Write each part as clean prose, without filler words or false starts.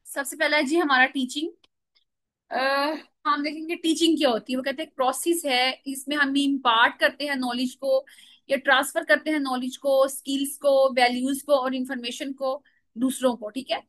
सबसे पहला है जी हमारा टीचिंग। हम देखेंगे टीचिंग क्या होती है। वो कहते हैं प्रोसेस है, इसमें हम इम्पार्ट करते हैं नॉलेज को या ट्रांसफर करते हैं नॉलेज को, स्किल्स को, वैल्यूज को और इंफॉर्मेशन को दूसरों को। ठीक है,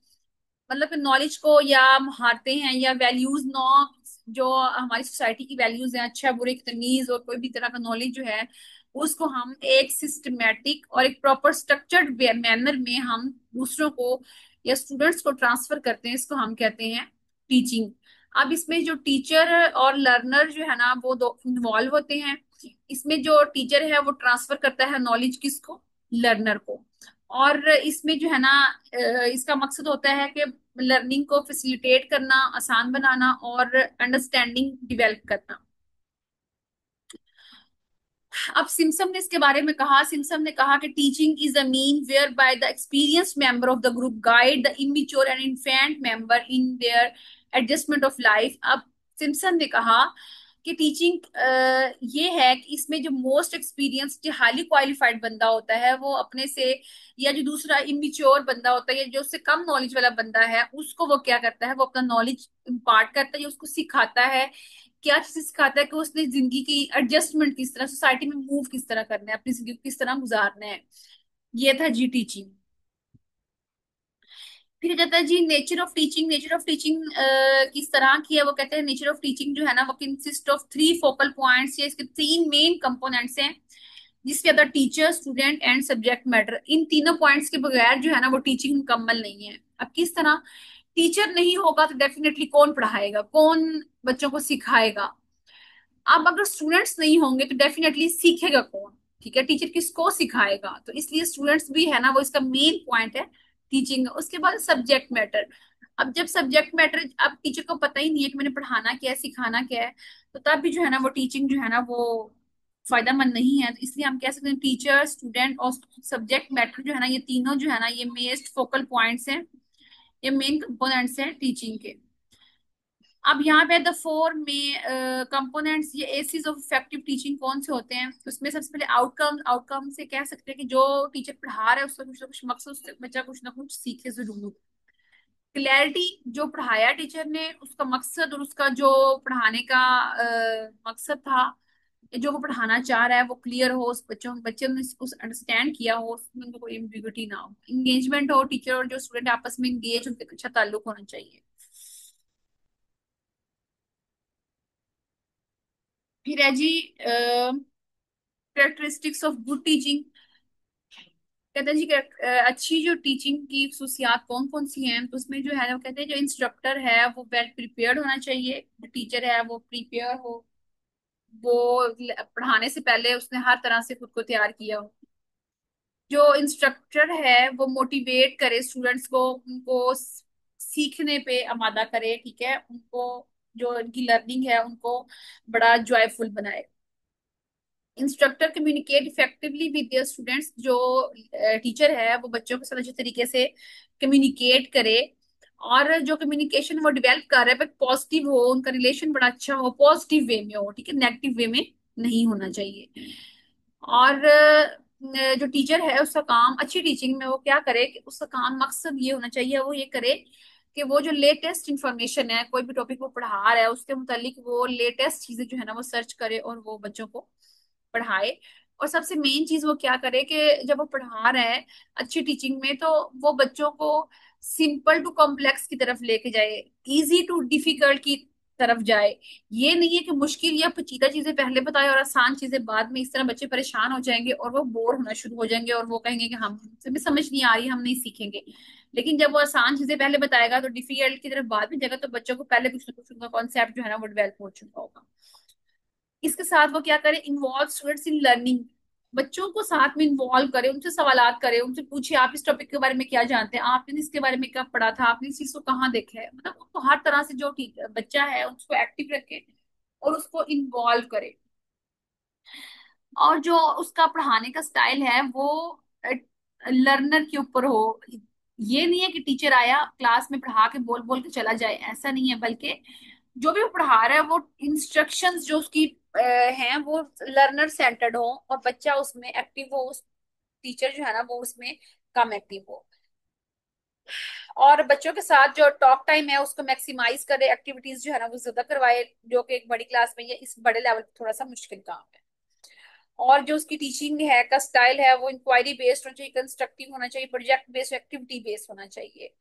मतलब कि नॉलेज को या महारतें हैं या वैल्यूज नॉर्म्स जो हमारी सोसाइटी की वैल्यूज हैं, अच्छा बुरे की तमीज और कोई भी तरह का नॉलेज जो है उसको हम एक सिस्टमेटिक और एक प्रॉपर स्ट्रक्चर्ड मैनर में हम दूसरों को या स्टूडेंट्स को ट्रांसफर करते हैं, इसको हम कहते हैं टीचिंग। अब इसमें जो टीचर और लर्नर जो है ना वो दो इन्वॉल्व होते हैं। इसमें जो टीचर है वो ट्रांसफर करता है नॉलेज किसको, लर्नर को। और इसमें जो है ना इसका मकसद होता है कि लर्निंग को फैसिलिटेट करना, आसान बनाना और अंडरस्टैंडिंग डेवलप करना। अब सिम्पसन ने इसके बारे में कहा, सिम्पसन ने कहा कि teaching is a mean where by the experienced member of the group guide the immature and infant member in their adjustment of life. अब सिम्पसन ने कहा कि टीचिंग ये है कि इसमें जो मोस्ट एक्सपीरियंस्ड जो हाईली क्वालिफाइड बंदा होता है वो अपने से, या जो दूसरा इमेच्योर बंदा होता है या जो उससे कम नॉलेज वाला बंदा है उसको वो क्या करता है, वो अपना नॉलेज इम्पार्ट करता है या उसको सिखाता है। क्या चीज सिखाता है कि उसने जिंदगी की एडजस्टमेंट किस तरह, सोसाइटी में मूव किस तरह करना है, अपनी जिंदगी को किस तरह गुजारना है। ये था जी टीचिंग। फिर कहता है जी nature of teaching. Nature of teaching किस तरह की है, वो कहते हैं नेचर ऑफ टीचिंग जो है ना वो consist of three focal points, या इसके तीन मेन कंपोनेंट्स हैं जिसके अंदर teacher, student and subject matter. इन तीनों पॉइंट्स के बगैर जो है ना वो टीचिंग मुकम्मल नहीं है। अब किस तरह, टीचर नहीं होगा तो डेफिनेटली कौन पढ़ाएगा, कौन बच्चों को सिखाएगा। अब अगर स्टूडेंट्स नहीं होंगे तो डेफिनेटली सीखेगा कौन। ठीक है, टीचर किसको सिखाएगा, तो इसलिए स्टूडेंट्स भी है ना वो इसका मेन पॉइंट है टीचिंग। उसके बाद सब्जेक्ट मैटर। अब जब सब्जेक्ट मैटर, अब टीचर को पता ही नहीं है कि मैंने पढ़ाना क्या है, सिखाना क्या है, तो तब भी जो है ना वो टीचिंग जो है ना वो फायदेमंद नहीं है। तो इसलिए हम कह सकते हैं टीचर, स्टूडेंट और सब्जेक्ट मैटर जो है ना ये तीनों जो है ना ये मेन फोकल पॉइंट्स हैं, ये मेन कंपोनेंट्स हैं टीचिंग के। अब यहाँ पे द फोर में कंपोनेंट्स, ये एसीज ऑफ इफेक्टिव टीचिंग कौन से होते हैं, उसमें सबसे पहले आउटकम। आउटकम से कह सकते हैं कि जो टीचर पढ़ा रहा है उसका कुछ ना कुछ मकसद, उससे बच्चा कुछ ना कुछ सीखे जरूर। क्लैरिटी, जो पढ़ाया टीचर ने उसका मकसद और उसका जो पढ़ाने का मकसद था, जो वो पढ़ाना चाह रहा है वो क्लियर हो, उस बच्चे ने इसको अंडरस्टैंड किया हो, उसमें उनको कोई एम्बिग्युइटी ना हो। इंगेजमेंट हो, टीचर और जो स्टूडेंट आपस में इंगेज, उनके अच्छा ताल्लुक होना चाहिए। फिर है जी कैरेक्टरिस्टिक्स ऑफ गुड टीचिंग। कहते हैं जी अच्छी जो टीचिंग की खसूसियात कौन कौन सी हैं, तो उसमें जो है वो कहते हैं जो इंस्ट्रक्टर है वो वेल प्रिपेयर्ड होना चाहिए, जो टीचर है वो प्रिपेयर हो, वो पढ़ाने से पहले उसने हर तरह से खुद को तैयार किया हो। जो इंस्ट्रक्टर है वो मोटिवेट करे स्टूडेंट्स को, उनको सीखने पे आमादा करे। ठीक है, उनको जो उनकी लर्निंग है उनको बड़ा जॉयफुल बनाए। Instructor communicate effectively with their students, जो टीचर है वो बच्चों के साथ अच्छे तरीके से कम्युनिकेट करे, और जो कम्युनिकेशन वो डेवलप कर रहे हैं पॉजिटिव हो, उनका रिलेशन बड़ा अच्छा हो, पॉजिटिव वे में हो। ठीक है, नेगेटिव वे में नहीं होना चाहिए। और जो टीचर है उसका काम अच्छी टीचिंग में वो क्या करे कि उसका काम मकसद ये होना चाहिए, वो ये करे कि वो जो लेटेस्ट इंफॉर्मेशन है, कोई भी टॉपिक वो पढ़ा रहा है उसके मुतालिक वो लेटेस्ट चीजें जो है ना वो सर्च करे और वो बच्चों को पढ़ाए। और सबसे मेन चीज वो क्या करे कि जब वो पढ़ा रहे हैं अच्छी टीचिंग में तो वो बच्चों को सिंपल टू कॉम्प्लेक्स की तरफ लेके जाए, इजी टू डिफिकल्ट की तरफ जाए। ये नहीं है कि मुश्किल या पेचीदा चीजें पहले बताए और आसान चीजें बाद में, इस तरह बच्चे परेशान हो जाएंगे और वो बोर होना शुरू हो जाएंगे और वो कहेंगे कि हम भी समझ नहीं आ रही, हम नहीं सीखेंगे। लेकिन जब वो आसान चीजें पहले बताएगा तो डिफिकल्ट की तरफ बाद में जाएगा, तो बच्चों को पहले कुछ ना कुछ उनका कॉन्सेप्ट जो है ना वो डेवलप हो चुका होगा। इसके साथ वो क्या करे, इन्वॉल्व स्टूडेंट्स इन लर्निंग, बच्चों को साथ में इन्वॉल्व करे, उनसे सवालात करे, उनसे पूछे आप इस टॉपिक के बारे में क्या जानते हैं, आपने इसके बारे में क्या पढ़ा था, आपने इस चीज को कहाँ देखा है। मतलब उनको हर तरह से जो बच्चा है उसको एक्टिव रखे और उसको इन्वॉल्व करे। और जो उसका पढ़ाने का स्टाइल है वो लर्नर के ऊपर हो। ये नहीं है कि टीचर आया क्लास में पढ़ा के बोल बोल के चला जाए, ऐसा नहीं है, बल्कि जो भी वो पढ़ा रहा है वो इंस्ट्रक्शंस जो उसकी हैं वो लर्नर सेंटर्ड हो और बच्चा उसमें एक्टिव हो, उस टीचर जो है ना वो उसमें कम एक्टिव हो। और बच्चों के साथ जो टॉक टाइम है उसको मैक्सिमाइज करे, एक्टिविटीज जो है ना वो ज्यादा करवाए, जो कि एक बड़ी क्लास में, ये इस बड़े लेवल पे थोड़ा सा मुश्किल काम है। और जो उसकी टीचिंग है का स्टाइल है वो इंक्वायरी बेस्ड होना चाहिए, कंस्ट्रक्टिव होना चाहिए, प्रोजेक्ट बेस्ड, एक्टिविटी बेस्ड होना चाहिए।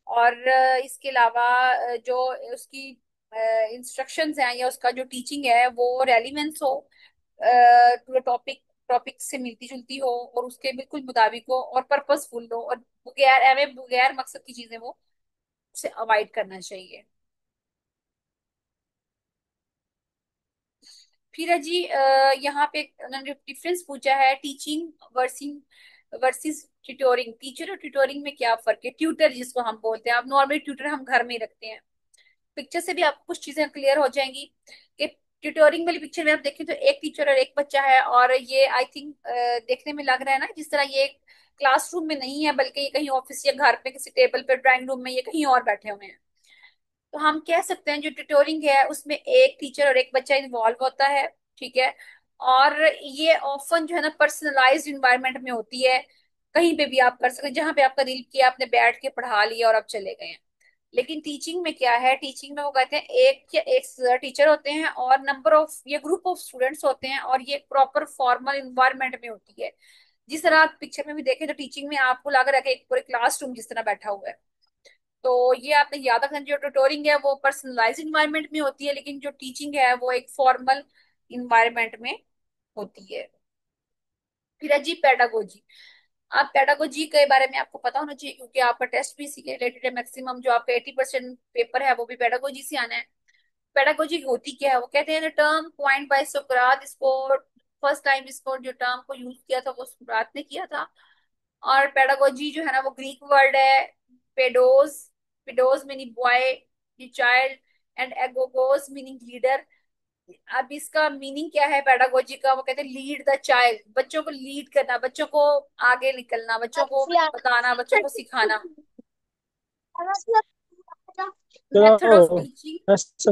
और इसके अलावा जो उसकी इंस्ट्रक्शंस हैं या उसका जो टीचिंग है वो रेलिवेंस हो, टू टॉपिक, टॉपिक से मिलती जुलती हो, और उसके बिल्कुल मुताबिक हो, और पर्पसफुल हो, और बगैर एवं बगैर मकसद की चीजें वो उसे अवॉइड करना चाहिए। फिर है जी यहाँ पे उन्होंने डिफरेंस पूछा है, टीचिंग वर्सिंग वर्सेस ट्यूटोरिंग। टीचर और ट्यूटोरिंग में क्या फर्क है? ट्यूटर जिसको हम बोलते हैं, अब नॉर्मली ट्यूटर हम घर में ही रखते हैं। पिक्चर से भी आपको कुछ चीजें क्लियर हो जाएंगी कि ट्यूटोरिंग वाली पिक्चर में आप देखें तो एक टीचर और एक बच्चा है, और ये आई थिंक देखने में लग रहा है ना जिस तरह ये क्लासरूम में नहीं है, बल्कि ये कहीं ऑफिस या घर पे किसी टेबल पे, ड्राइंग रूम में, ये कहीं और बैठे हुए हैं। तो हम कह सकते हैं जो ट्यूटोरिंग है उसमें एक टीचर और एक बच्चा इन्वॉल्व होता है, ठीक है। और ये ऑफन जो है ना पर्सनलाइज्ड इन्वायरमेंट में होती है, कहीं पे भी आप कर सकते हैं, जहां पे आपका दिल किया आपने बैठ के पढ़ा लिया और आप चले गए हैं। लेकिन टीचिंग में क्या है, टीचिंग में वो कहते हैं एक या एक टीचर होते हैं और नंबर ऑफ, ये ग्रुप ऑफ स्टूडेंट्स होते हैं, और ये प्रॉपर फॉर्मल इन्वायरमेंट में होती है। जिस तरह आप पिक्चर में भी देखें तो टीचिंग में आपको लग रहा है कि एक पूरे क्लासरूम जिस तरह बैठा हुआ है। तो ये आपने याद रखना, जो ट्यूटोरिंग है वो पर्सनलाइज इन्वायरमेंट में होती है, लेकिन जो टीचिंग है वो एक फॉर्मल इन्वायरमेंट में होती है। फिर है जी पेडागोजी। आप पेडागोजी के बारे में आपको पता होना चाहिए, क्योंकि आपका टेस्ट भी इसी के रिलेटेड है। मैक्सिमम जो आपका 80% पेपर है वो भी पेडागोजी से आना है। पेडागोजी होती क्या है? वो कहते हैं द टर्म पॉइंट बाय सोक्रात, इसको फर्स्ट टाइम इसको जो टर्म को यूज किया था वो सोक्रात ने किया था। और पेडागोजी जो है ना वो ग्रीक वर्ड है, पेडोस, पेडोस मीनिंग बॉय, चाइल्ड, एंड एगोगोस मीनिंग लीडर। अब इसका मीनिंग क्या है पेडागोजी का? वो कहते हैं लीड द चाइल्ड, बच्चों को लीड करना, बच्चों को आगे निकलना, बच्चों को बताना, बच्चों को सिखाना। मेथड ऑफ तो टीचिंग। ऐसा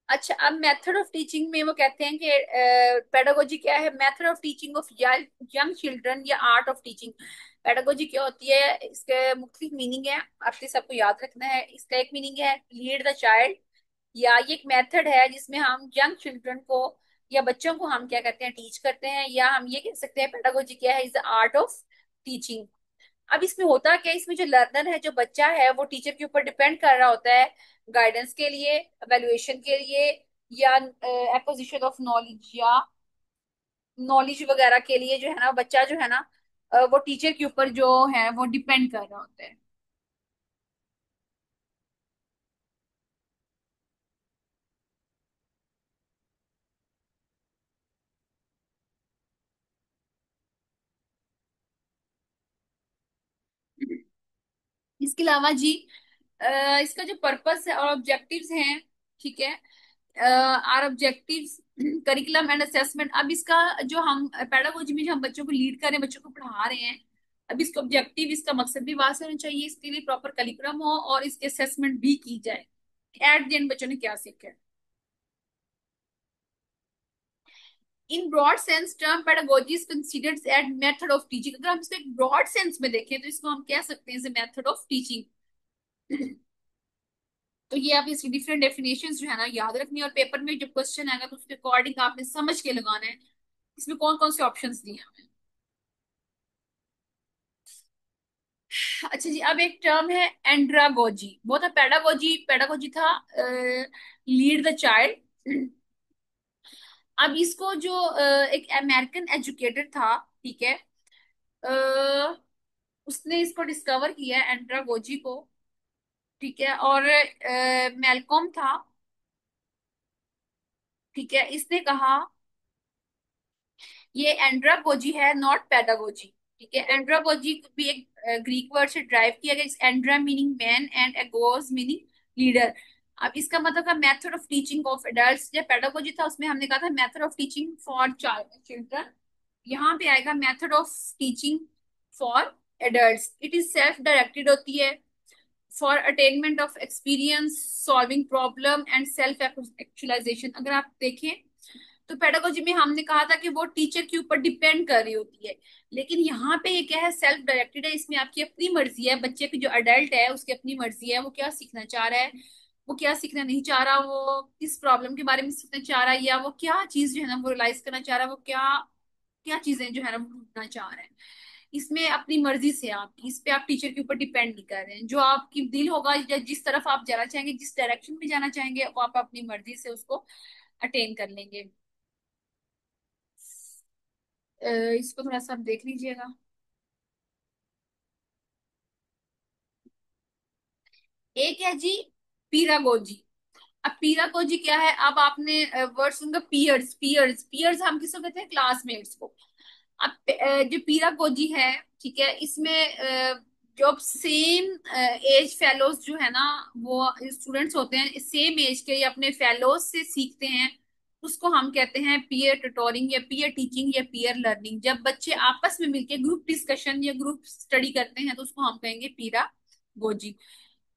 अच्छा, अब मेथड ऑफ टीचिंग में वो कहते हैं कि पेडागोजी क्या है? Method of teaching of young children या आर्ट ऑफ टीचिंग। पेडागोजी क्या होती है? इसके मुख्तलिफ मीनिंग है, आपके सबको याद रखना है। इसका एक मीनिंग है लीड द चाइल्ड, या ये एक मेथड है जिसमें हम यंग चिल्ड्रन को या बच्चों को हम क्या करते हैं, टीच करते हैं। या हम ये कह सकते हैं पेडागोजी क्या है, is the art of teaching. अब इसमें होता क्या है, इसमें जो लर्नर है, जो बच्चा है, वो टीचर के ऊपर डिपेंड कर रहा होता है गाइडेंस के लिए, एवेल्युएशन के लिए, या एक्विजिशन ऑफ नॉलेज, या नॉलेज वगैरह के लिए जो है ना बच्चा जो है ना वो टीचर के ऊपर जो है वो डिपेंड कर रहा होता है। इसके अलावा जी इसका जो पर्पस है और ऑब्जेक्टिव्स हैं, ठीक है, are objectives curriculum and assessment. अब इसका जो हम पेडागोजी में जो हम बच्चों को लीड कर रहे हैं, बच्चों को पढ़ा रहे हैं, अब इसका ऑब्जेक्टिव, इसका मकसद भी वाज होना चाहिए, इसके लिए प्रॉपर करिकुलम हो और इसके असेसमेंट भी की जाए एट द एंड बच्चों ने क्या सीखा है। In broad sense term pedagogy is considered as method of teaching. अगर हम इसको एक ब्रॉड सेंस में देखें तो इसको हम कह सकते हैं मेथड ऑफ टीचिंग। तो ये आप इसकी डिफरेंट डेफिनेशन जो है ना याद रखनी है, और पेपर में जब क्वेश्चन आएगा तो उसके अकॉर्डिंग आपने समझ के लगाना है इसमें कौन कौन से ऑप्शंस दिए हैं। अच्छा जी, अब एक टर्म है एंड्रागोजी। वो था पेडागोजी, पेडागोजी था लीड द चाइल्ड। अब इसको जो एक अमेरिकन एजुकेटर था, ठीक है, अ, उसने इसको डिस्कवर किया एंड्रागोजी को, ठीक है। और मेलकॉम था, ठीक है, इसने कहा ये एंड्रागोजी है नॉट पेडागोजी, ठीक है। एंड्रागोजी भी एक ग्रीक वर्ड से ड्राइव किया गया, एंड्रा मीनिंग मैन एंड एगोज मीनिंग लीडर। अब इसका मतलब था method of teaching of adults. जब पेडागोजी था उसमें हमने कहा था method of teaching for children, यहाँ पे आएगा method of teaching for adults, it is self directed होती है, for attainment of experience, solving problem and self actualization. अगर आप देखें तो पेडागोजी में हमने कहा था कि वो टीचर के ऊपर डिपेंड कर रही होती है, लेकिन यहाँ पे ये क्या है, सेल्फ डायरेक्टेड है, इसमें आपकी अपनी मर्जी है, बच्चे की जो अडल्ट है उसकी अपनी मर्जी है, वो क्या सीखना चाह रहा है, वो क्या सीखना नहीं चाह रहा, वो किस प्रॉब्लम के बारे में सीखना चाह रहा है, या वो क्या चीज जो है ना वो रियलाइज करना चाह रहा है, वो क्या क्या चीजें जो है ना वो ढूंढना चाह रहे हैं। इसमें अपनी मर्जी से आप, इस पे आप टीचर के ऊपर डिपेंड नहीं कर रहे हैं, जो आपकी दिल होगा या जिस तरफ आप जाना चाहेंगे, जिस डायरेक्शन में जाना चाहेंगे, वो आप अपनी मर्जी से उसको अटेन कर लेंगे। इसको थोड़ा सा आप देख लीजिएगा। एक है जी पीरागोजी। अब पीरागोजी क्या है, अब आपने वर्ड सुनकर पीयर्स, पीयर्स पीयर्स हम किसको कहते हैं, क्लासमेट्स को। अब जो पीरागोजी है, ठीक है, इसमें जो सेम एज फेलोज जो है ना, वो स्टूडेंट्स होते हैं सेम एज के, या अपने फेलोज से सीखते हैं, उसको हम कहते हैं पीयर ट्यूटोरिंग या पीयर टीचिंग या पीयर लर्निंग। जब बच्चे आपस में मिलके ग्रुप डिस्कशन या ग्रुप स्टडी करते हैं तो उसको हम कहेंगे पीरा गोजी।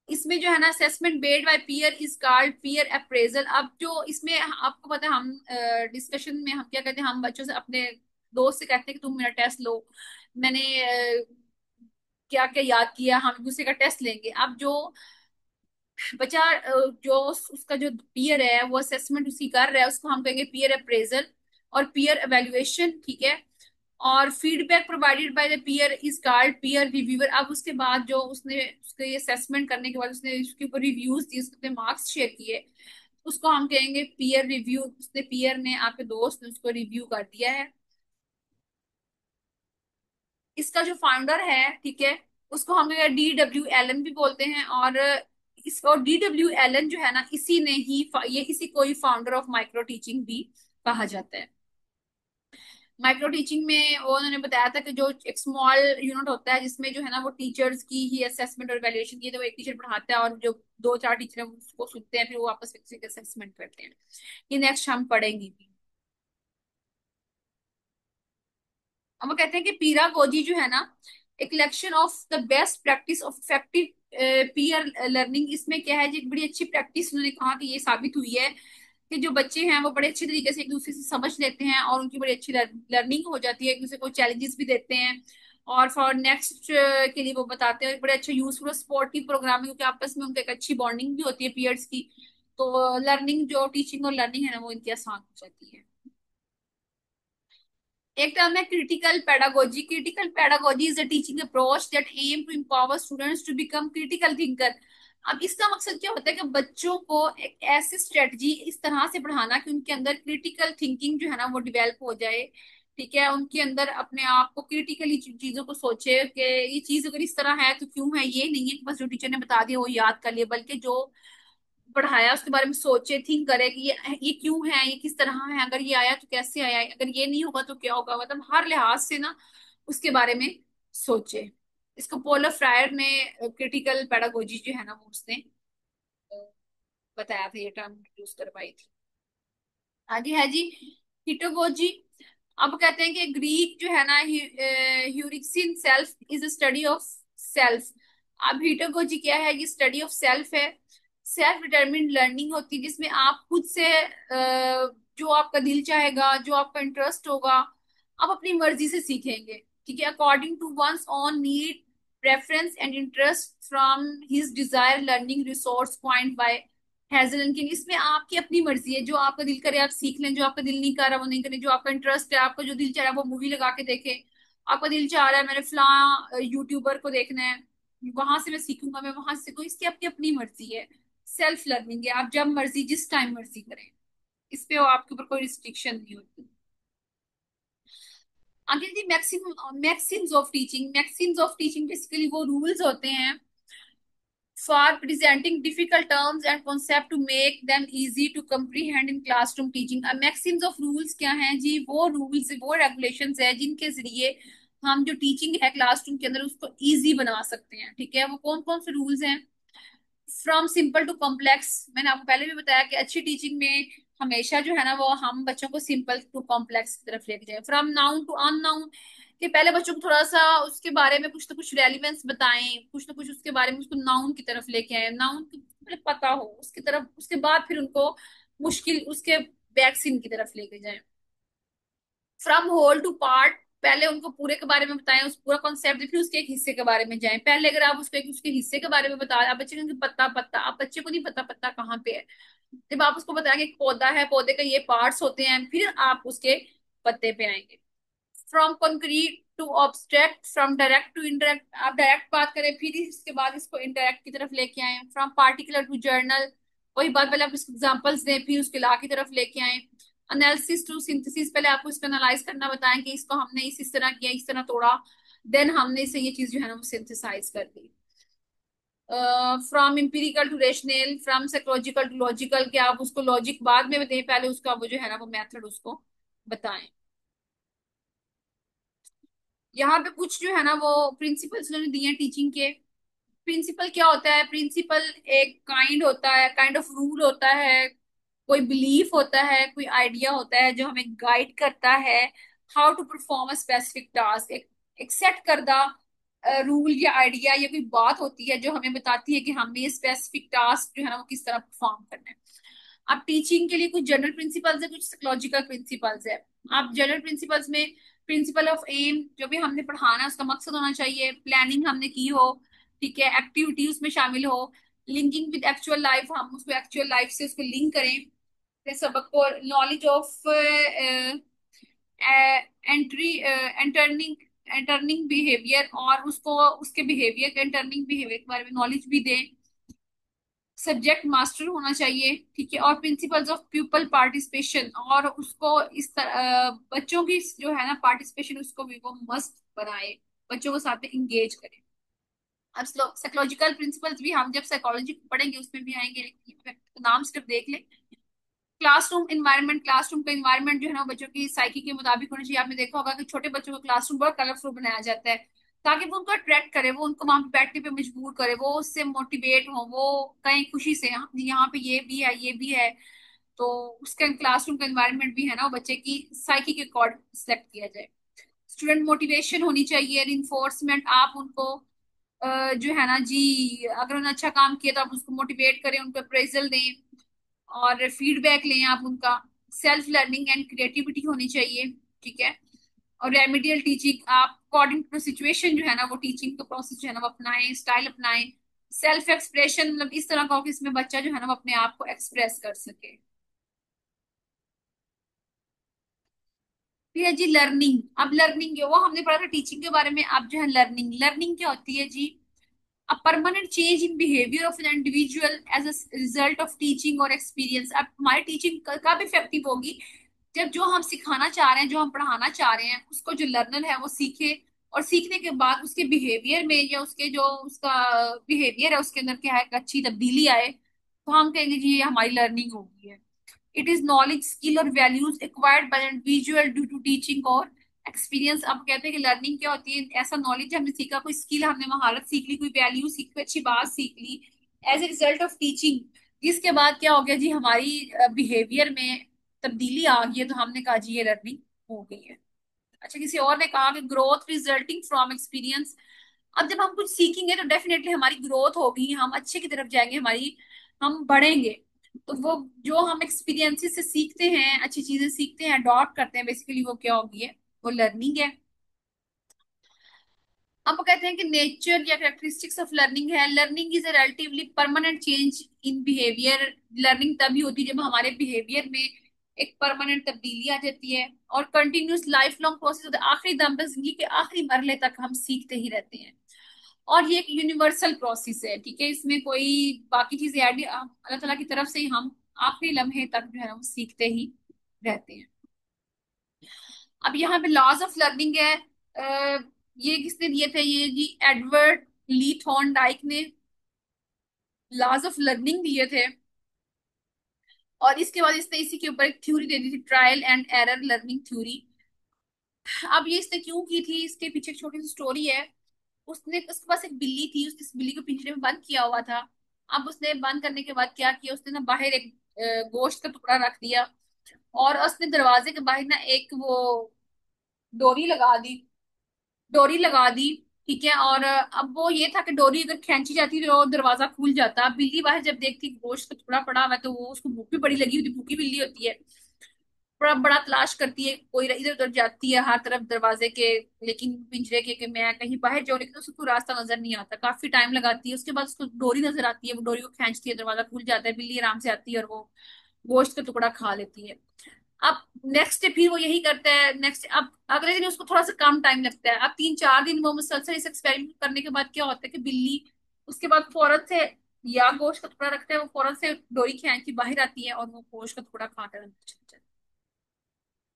इसमें जो है ना assessment based by peer is called peer appraisal. अब जो इसमें आपको पता है, हम डिस्कशन में हम क्या कहते हैं, हम बच्चों से, अपने दोस्त से कहते हैं कि तुम मेरा टेस्ट लो, मैंने क्या क्या याद किया, हम एक दूसरे का टेस्ट लेंगे। अब जो बच्चा जो उसका जो पीयर है वो असेसमेंट उसकी कर रहा है, उसको हम कहेंगे पीयर अप्रेजल और पीयर एवेल्युएशन, ठीक है। और feedback provided by the peer is called peer reviewer. अब उसके बाद जो उसने उसके असेसमेंट करने के बाद उसने उसके ऊपर रिव्यूज दिए, उसके मार्क्स शेयर किए, उसको हम कहेंगे पीयर रिव्यू। उसने पीयर ने, आपके दोस्त ने उसको रिव्यू कर दिया है। इसका जो फाउंडर है, ठीक है, उसको हम DW एलन भी बोलते हैं। और इसको DW एलन जो है ना, इसी ने ही ये इसी को ही फाउंडर ऑफ माइक्रो टीचिंग भी कहा जाता है। माइक्रो टीचिंग में वो उन्होंने बताया था कि जो एक स्मॉल यूनिट होता है जिसमें जो है ना वो टीचर्स की ही असेसमेंट और वैल्यूएशन की, तो वो एक टीचर पढ़ाता है और जो दो चार टीचर हैं वो उसको सुनते हैं, फिर वो आपस में असेसमेंट करते हैं। ये नेक्स्ट हम पढ़ेंगे भी। अब वो कहते हैं कि पीरागोजी जो है ना, एक collection of the best practice of effective peer learning. इसमें क्या है जी, एक बड़ी अच्छी प्रैक्टिस उन्होंने कहा कि ये साबित हुई है कि जो बच्चे हैं वो बड़े अच्छे तरीके से एक दूसरे से समझ लेते हैं और उनकी बड़ी अच्छी लर्निंग हो जाती है, एक दूसरे को चैलेंजेस भी देते हैं और फॉर नेक्स्ट के लिए वो बताते हैं। एक बड़े अच्छे यूजफुल स्पोर्टिव प्रोग्राम है, क्योंकि आपस में उनका एक अच्छी बॉन्डिंग भी होती है पीयर्स की, तो लर्निंग जो टीचिंग और लर्निंग है ना वो इनकी आसान हो जाती है। एक टर्म है critical pedagogy. Critical pedagogy is a teaching approach that aim to empower students to become critical thinker. अब इसका मकसद क्या होता है कि बच्चों को एक ऐसी स्ट्रेटजी इस तरह से पढ़ाना कि उनके अंदर क्रिटिकल थिंकिंग जो है ना वो डेवलप हो जाए, ठीक है, उनके अंदर अपने आप को क्रिटिकली चीजों को सोचे कि ये चीज अगर इस तरह है तो क्यों है, ये नहीं है कि बस जो टीचर ने बता दिया वो याद कर लिया, बल्कि जो पढ़ाया उसके बारे में सोचे, थिंक करे कि ये क्यों है, ये किस तरह है, अगर ये आया तो कैसे आया, अगर ये नहीं होगा तो क्या होगा, मतलब हर लिहाज से ना उसके बारे में सोचे। इसको पोलर फ्रायर ने क्रिटिकल पेडागोजी जो है ना वो उसने बताया था, ये टर्म यूज करवाई थी। आगे है जी हिटोगोजी। अब कहते हैं कि ग्रीक जो है ना, ह्यूरिक्सिन self is study of self. अब हिटोगोजी क्या है, ये स्टडी ऑफ सेल्फ है। सेल्फ डिटरमिन्ड लर्निंग होती है जिसमें आप खुद से जो आपका दिल चाहेगा, जो आपका इंटरेस्ट होगा, आप अपनी मर्जी से सीखेंगे, ठीक है, according to one's own need, preference and interest from his desire learning resource point by Hazel King. इसमें आपकी अपनी मर्जी है, जो आपका दिल करे आप सीख लें, जो आपका दिल नहीं कर रहा वो नहीं करें, जो आपका इंटरेस्ट है, आपका जो दिल चाह रहा है वो मूवी लगा के देखें, आपका दिल चाह रहा है मैंने फलां यूट्यूबर को देखना है, वहां से मैं सीखूंगा, मैं वहां से सीखूं, इसकी अपनी अपनी मर्जी है। सेल्फ लर्निंग है, आप जब मर्जी जिस टाइम मर्जी करें, इस पे आपके ऊपर कोई रिस्ट्रिक्शन नहीं होती। आगे जी maximum maxims of teaching. Maxims of teaching basically वो रूल्स होते हैं for presenting difficult terms and concept to make them easy to comprehend in classroom teaching। अब maxims of rules क्या हैं जी, वो rules वो regulations है जिनके जरिए हम जो टीचिंग है क्लासरूम के अंदर उसको इजी बना सकते हैं, ठीक है। वो कौन कौन से रूल्स हैं, फ्रॉम सिंपल टू कॉम्प्लेक्स, मैंने आपको पहले भी बताया कि अच्छी टीचिंग में हमेशा जो है ना वो हम बच्चों को सिंपल टू कॉम्प्लेक्स की तरफ लेके जाए। फ्रॉम नाउन टू अननाउन, कि पहले बच्चों को थोड़ा सा उसके बारे में कुछ तो कुछ रेलिवेंस बताएं, कुछ तो कुछ उसके बारे में, उसको नाउन की तरफ लेके आए, नाउन की पहले पता हो उसकी तरफ, उसके बाद फिर उनको मुश्किल उसके वैक्सीन की तरफ लेके जाए। फ्रॉम होल टू पार्ट, पहले उनको पूरे के बारे में बताएं, उस पूरा कॉन्सेप्ट, फिर उसके एक हिस्से के बारे में जाएं। पहले अगर आप उसको एक उसके हिस्से के बारे में बता, आप बच्चे को पत्ता पत्ता, आप बच्चे को नहीं पता पत्ता कहाँ पे है, जब आप उसको बताएंगे एक पौधा है, पौधे का ये पार्ट्स होते हैं, फिर आप उसके पत्ते पे आएंगे। From concrete to abstract, from direct to indirect, आप डायरेक्ट बात करें फिर इसके बाद इसको इनडायरेक्ट की तरफ लेके आए। फ्रॉम पार्टिकुलर टू जर्नल, वही बात, पहले आप इसके एग्जांपल्स दें फिर उसके ला की तरफ लेके आए। एनालिसिस टू सिंथेसिस, पहले आपको इसको एनालाइज करना बताएं कि इसको हमने इस तरह किया, इस तरह तोड़ा, देन हमने इसे ये चीज जो है ना वो सिंथेसाइज कर दी। From empirical to rational, from psychological to logical, कि आप उसको लॉजिक बाद में दें, पहले उसका वो जो है ना वो मेथड उसको बताएं। यहाँ पे कुछ जो है ना वो प्रिंसिपल्स उन्होंने दिए हैं टीचिंग के। प्रिंसिपल क्या होता है? प्रिंसिपल एक काइंड होता है, काइंड ऑफ रूल होता है, कोई बिलीफ होता है, कोई आइडिया होता है जो हमें गाइड करता है how to perform a specific task. एक सेट करदा रूल या आइडिया या कोई बात होती है जो हमें बताती है कि हमने ये स्पेसिफिक टास्क जो है ना वो किस तरह परफॉर्म करना है। अब टीचिंग के लिए कुछ जनरल प्रिंसिपल्स है, कुछ साइकोलॉजिकल प्रिंसिपल्स है। आप जनरल प्रिंसिपल्स में प्रिंसिपल ऑफ एम, जो भी हमने पढ़ाना है उसका मकसद होना चाहिए, प्लानिंग हमने की हो, ठीक है, एक्टिविटी उसमें शामिल हो, लिंकिंग विद एक्चुअल लाइफ, हम उसको एक्चुअल लाइफ से उसको लिंक करें अपने सबक को, नॉलेज ऑफ एंट्री एंटर्निंग एंटर्निंग बिहेवियर, और उसको उसके बिहेवियर एंटर्निंग बिहेवियर के बारे में नॉलेज भी दें। सब्जेक्ट मास्टर होना चाहिए, ठीक है, और प्रिंसिपल्स ऑफ पीपल पार्टिसिपेशन, और उसको इस तरह बच्चों की जो है ना पार्टिसिपेशन उसको भी वो मस्त बनाए, बच्चों को साथ में इंगेज करें। अब साइकोलॉजिकल प्रिंसिपल्स भी हम जब साइकोलॉजी पढ़ेंगे उसमें भी आएंगे, लेकिन नाम सिर्फ देख ले। क्लासरूम इन्वायरमेंट, क्लासरूम का इन्वायरमेंट जो है ना बच्चों की साइकी के मुताबिक होना चाहिए। आपने देखा होगा कि छोटे बच्चों का क्लासरूम बहुत कलरफुल बनाया जाता है ताकि वो उनको अट्रैक्ट करे, वो उनको वहां पे बैठने पे मजबूर करे, वो उससे मोटिवेट हो, वो कहीं खुशी से "हाँ, यहाँ पे ये भी है, ये भी है"। तो उसका क्लासरूम का इन्वायरमेंट भी है ना वो बच्चे की साइकी के अकॉर्डिंग सेलेक्ट किया जाए। स्टूडेंट मोटिवेशन होनी चाहिए, इन्फोर्समेंट, आप उनको जो है ना जी, अगर उन्होंने अच्छा काम किया तो आप उसको मोटिवेट करें, उनको अप्रेजल दें और फीडबैक लें आप उनका। सेल्फ लर्निंग एंड क्रिएटिविटी होनी चाहिए, ठीक है। और रेमेडियल टीचिंग, आप अकॉर्डिंग टू सिचुएशन जो है ना वो टीचिंग का प्रोसेस जो है ना वो अपनाएं, स्टाइल अपनाएं। सेल्फ एक्सप्रेशन, मतलब इस तरह का हो कि इसमें बच्चा जो है ना वो अपने आप को एक्सप्रेस कर सके। फिर है जी लर्निंग। अब लर्निंग वो हमने पढ़ा था टीचिंग के बारे में, अब जो है लर्निंग, लर्निंग क्या होती है जी? a permanent change in behavior of an individual as a result of teaching और experience। अब हमारी टीचिंग कब इफेक्टिव होगी? जब जो हम सिखाना चाह रहे हैं, जो हम पढ़ाना चाह रहे हैं, उसको जो लर्नर है वो सीखे, और सीखने के बाद उसके बिहेवियर में या उसके जो उसका बिहेवियर है उसके अंदर क्या है, एक अच्छी तब्दीली आए, तो हम कहेंगे जी ये हमारी लर्निंग हो गई है। इट इज नॉलेज स्किल और values acquired by individual due to teaching और एक्सपीरियंस। अब कहते हैं कि लर्निंग क्या होती है? ऐसा नॉलेज हमने सीखा, कोई स्किल हमने महारत सीख ली, कोई वैल्यू सीख, कोई अच्छी बात सीख ली as a result of teaching, जिसके बाद क्या हो गया जी, हमारी बिहेवियर में तब्दीली आ गई है, तो हमने कहा जी ये लर्निंग हो गई है। अच्छा, किसी और ने कहा कि ग्रोथ रिजल्टिंग फ्रॉम एक्सपीरियंस। अब जब हम कुछ सीखेंगे तो डेफिनेटली हमारी ग्रोथ होगी, हम अच्छे की तरफ जाएंगे, हमारी हम बढ़ेंगे। तो वो जो हम एक्सपीरियंसेस से सीखते हैं, अच्छी चीजें सीखते हैं, अडॉप्ट करते हैं, बेसिकली वो क्या होगी है, वो लर्निंग है। अब वो कहते हैं कि नेचर या कैरेक्टरिस्टिक्स ऑफ लर्निंग है, learning is a relatively permanent change in behaviour. Learning तभी होती है जब हमारे बिहेवियर में एक परमानेंट तब्दीली आ जाती है, और कंटिन्यूस लाइफ लॉन्ग प्रोसेस होता है, आखिरी दम तक, जिंदगी के आखिरी मरहले तक हम सीखते ही रहते हैं। और ये एक यूनिवर्सल प्रोसेस है, ठीक है, इसमें कोई बाकी चीजें ऐड, अल्लाह ताला की तरफ से ही हम आखिरी लम्हे तक जो है ना वो सीखते ही रहते हैं। अब यहाँ पे लॉज ऑफ लर्निंग है। ये किसने दिए थे? ये जी एडवर्ड ली थॉर्न डाइक ने लॉज ऑफ लर्निंग दिए थे, और इसके बाद इसने इसी के ऊपर एक थ्योरी दे दी थी, trial and error learning theory. अब ये इसने क्यों की थी, इसके पीछे एक छोटी सी स्टोरी है। उसके पास एक बिल्ली थी, उसने इस बिल्ली को पिंजरे में बंद किया हुआ था। अब उसने बंद करने के बाद क्या किया, उसने ना बाहर एक गोश्त का टुकड़ा रख दिया, और उसने दरवाजे के बाहर ना एक वो डोरी लगा दी, डोरी लगा दी। ठीक है, और अब वो ये था कि डोरी अगर खींची जाती तो दरवाजा खुल जाता। अब बिल्ली बाहर जब देखती गोश्त का टुकड़ा पड़ा हुआ है, तो वो, उसको भूख भी बड़ी लगी होती, भूखी बिल्ली होती है, बड़ा बड़ा तलाश करती है, कोई इधर उधर जाती है हर तरफ दरवाजे के, लेकिन पिंजरे के, कि मैं कहीं बाहर जाऊं, लेकिन उसको रास्ता नजर नहीं आता, काफी टाइम लगाती है। उसके बाद उसको डोरी नजर आती है, वो डोरी को खींचती है, दरवाजा खुल जाता है, बिल्ली आराम से आती है और वो गोश्त का टुकड़ा खा लेती है। अब नेक्स्ट डे फिर वो यही करता है, नेक्स्ट अब अगले दिन उसको थोड़ा सा कम टाइम लगता है। अब 3-4 दिन वो मुसलसल इस एक्सपेरिमेंट करने के बाद क्या होता है कि बिल्ली उसके बाद फौरन से या गोश्त का टुकड़ा रखता है, वो फौरन से डोरी खींच के बाहर आती है और वो गोश्त का टुकड़ा खाकर अंदर चली जाती है।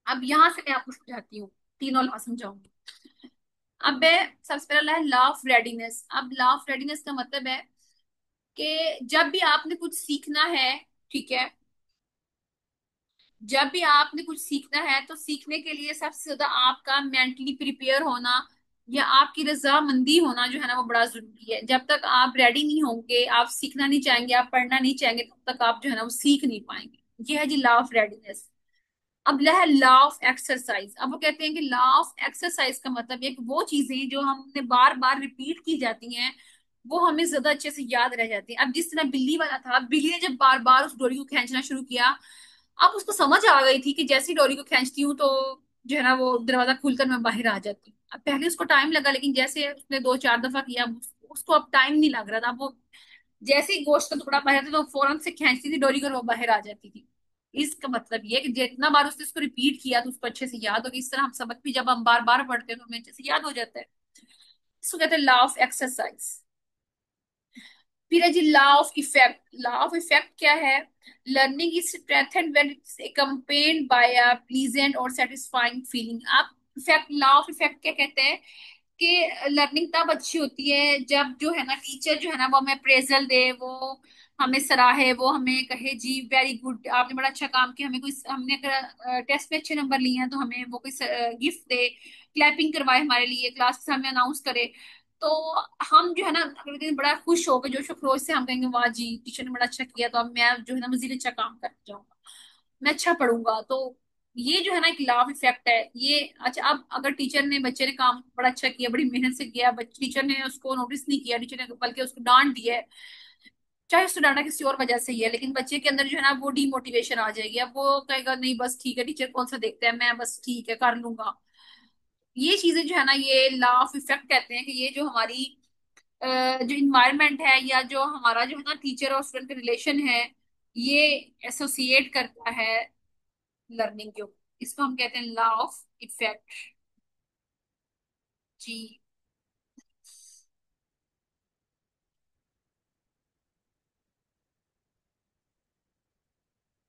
अब यहाँ से मैं आपको समझाती हूँ, तीनों लॉ समझाऊंगी। अब मैं सबसे पहला है लॉ ऑफ रेडीनेस। अब लॉ ऑफ रेडीनेस का मतलब है कि जब भी आपने कुछ सीखना है, ठीक है, जब भी आपने कुछ सीखना है तो सीखने के लिए सबसे ज्यादा आपका मेंटली प्रिपेयर होना या आपकी रजामंदी होना जो है ना वो बड़ा जरूरी है। जब तक आप रेडी नहीं होंगे, आप सीखना नहीं चाहेंगे, आप पढ़ना नहीं चाहेंगे, तब तक आप जो है ना वो सीख नहीं पाएंगे। ये है जी लॉ ऑफ रेडीनेस। अब है लॉ ऑफ एक्सरसाइज। अब वो कहते हैं कि लॉ ऑफ एक्सरसाइज का मतलब ये कि वो चीजें जो हमने बार बार रिपीट की जाती हैं वो हमें ज्यादा अच्छे से याद रह जाती है। अब जिस तरह बिल्ली वाला था, बिल्ली ने जब बार बार उस डोरी को खींचना शुरू किया, अब उसको समझ आ गई थी कि जैसे ही डोरी को खींचती हूँ तो जो है ना वो दरवाजा खुलकर मैं बाहर आ जाती हूँ। अब पहले उसको टाइम लगा, लेकिन जैसे उसने 2-4 दफा किया, अब उसको अब टाइम नहीं लग रहा था। अब वो जैसे ही गोश्त का टुकड़ा बाहर था तो फौरन से खींचती थी डोरी को और वो बाहर आ जाती थी। इसका मतलब ये है कि जितना बार उसने इसको रिपीट किया तो उसको अच्छे से याद होगी। इस तरह हम सबक भी जब हम बार बार पढ़ते हैं तो हमें अच्छे से याद हो जाता है। इसको कहते हैं लॉ ऑफ एक्सरसाइज। फिर है जी law of effect. Law of effect क्या है? Learning is strengthened when it's accompanied by a pleasant or satisfying feeling. आप इफेक्ट, लॉ ऑफ इफेक्ट क्या कहते हैं कि लर्निंग तब अच्छी होती है जब जो है ना टीचर जो है ना वो हमें अप्रेजल दे, वो हमें सराहे, वो हमें कहे जी वेरी गुड, आपने बड़ा अच्छा काम किया, हमें कोई, हमने अगर टेस्ट में अच्छे नंबर लिए हैं तो हमें वो कोई गिफ्ट दे, क्लैपिंग करवाए हमारे लिए, क्लास के सामने अनाउंस करे। तो हम जो है ना अगले दिन बड़ा खुश होकर जोश व खरोश से हम कहेंगे वाह जी टीचर ने बड़ा अच्छा किया, तो अब मैं जो है ना मजीद अच्छा काम कर जाऊंगा, मैं अच्छा पढ़ूंगा। तो ये जो है ना एक लाभ इफेक्ट है ये। अच्छा, अब अगर टीचर ने, बच्चे ने काम बड़ा अच्छा किया, बड़ी मेहनत से किया, टीचर ने उसको नोटिस नहीं किया, टीचर ने बल्कि उसको डांट दिया है, चाहे उसको डांटा किसी और वजह से ही है, लेकिन बच्चे के अंदर जो है ना वो डीमोटिवेशन आ जाएगी। अब वो कहेगा नहीं बस ठीक है, टीचर कौन सा देखता है, मैं बस ठीक है कर लूंगा। ये चीजें जो है ना ये लॉ ऑफ इफेक्ट कहते हैं कि ये जो हमारी जो इन्वायरमेंट है या जो हमारा जो है ना टीचर और स्टूडेंट का रिलेशन है, ये एसोसिएट करता है लर्निंग के ऊपर। इसको हम कहते हैं लॉ ऑफ इफेक्ट। जी।